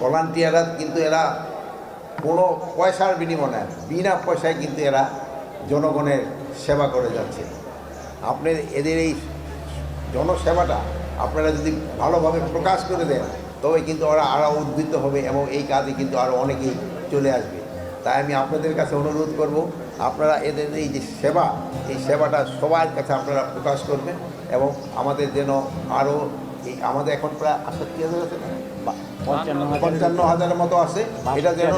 ভলান্টিয়াররা কিন্তু এরা কোনো পয়সার বিনিময় নেয়, বিনা পয়সায় কিন্তু এরা জনগণের সেবা করে যাচ্ছে। আপনি এদের এই জনসেবাটা আপনারা যদি ভালোভাবে প্রকাশ করে দেন তবে কিন্তু ওরা আরও উদ্বুদ্ধ হবে এবং এই কাজে কিন্তু আরও অনেকেই চলে আসবে। তাই আমি আপনাদের কাছে অনুরোধ করব, আপনারা এদের এই যে সেবা, এই সেবাটা সবার কাছে আপনারা প্রকাশ করবেন এবং আমাদের যেন আরও এই আমাদের এখন প্রায় 68,000 আছে না, 55,000-এর মতো আছে। এটা যেন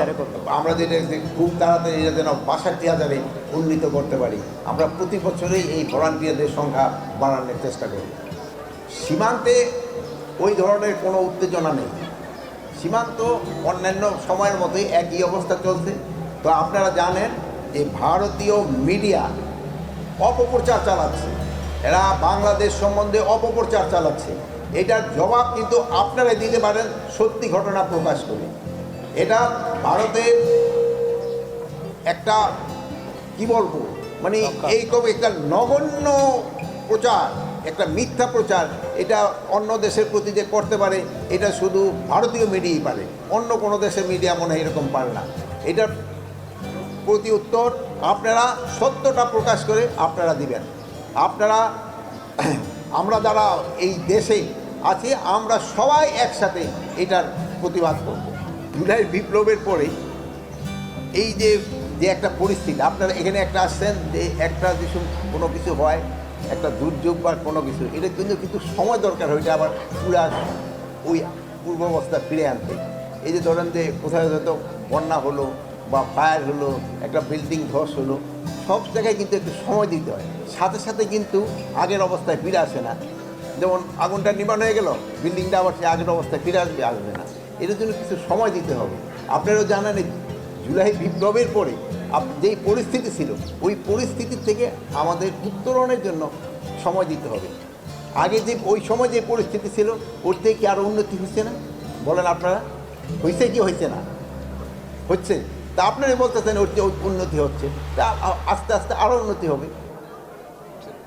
আমরা যেটা খুব তাড়াতাড়ি এটা যেন 62,000-এ উন্নীত করতে পারি। আমরা প্রতি বছরেই এই ভলান্টিয়ারদের সংখ্যা বাড়ানোর চেষ্টা করি। সীমান্তে ওই ধরনের কোনো উত্তেজনা নেই, সীমান্ত অন্যান্য সময়ের মতোই একই অবস্থা চলছে। তো আপনারা জানেন যে ভারতীয় মিডিয়া অপপ্রচার চালাচ্ছে, এরা বাংলাদেশ সম্বন্ধে অপপ্রচার চালাচ্ছে। এটার জবাব কিন্তু আপনারা দিতে পারেন সত্যি ঘটনা প্রকাশ করে। এটা ভারতের একটা কি বলবো, মানে এইরকম একটা নগণ্য প্রচার, একটা মিথ্যা প্রচার, এটা অন্য দেশের প্রতি যে করতে পারে এটা শুধু ভারতীয় মিডিয়াই পারে, অন্য কোনো দেশের মিডিয়া মনে হয় এরকম পারে না। এটার প্রতি উত্তর আপনারা সত্যটা প্রকাশ করে আপনারা দিবেন। আপনারা আমরা যারা এই দেশে আছি আমরা সবাই একসাথে এটার প্রতিবাদ করব। জুলাই বিপ্লবের পরে এই যে যে একটা পরিস্থিতি, আপনারা এখানে একটা আসছেন যে একটা কিছু কোনো কিছু হয়, একটা দুর্যোগ বা কোনো কিছু, এটা কিন্তু সময় দরকার হয়েছে আবার পুরা ওই পূর্বাবস্থা ফিরে আনতে। এই যে ধরেন যে কোথায় হয়তো বন্যা হলো বা ফায়ার হলো, একটা বিল্ডিং ধস হলো, সব জায়গায় কিন্তু একটু সময় দিতে হয়, সাথে সাথে কিন্তু আগের অবস্থায় ফিরে আসে না। যেমন আগুনটা নির্মাণ হয়ে গেল, বিল্ডিংটা আবার সে আগের অবস্থায় ফিরে আসবে না, এটার জন্য কিছু সময় দিতে হবে। আপনারাও জানেন জুলাই বিপ্লবের পরে যেই পরিস্থিতি ছিল ওই পরিস্থিতি থেকে আমাদের উত্তরণের জন্য সময় দিতে হবে। আগে যে ওই সময় যে পরিস্থিতি ছিল ওর থেকে কি আরও উন্নতি হচ্ছে না বলেন আপনারা? হয়েছে কি হয়েছে না? হচ্ছে। তা আপনারাই বলতেছেন ওর যে উন্নতি হচ্ছে, তা আস্তে আস্তে আরও উন্নতি হবে।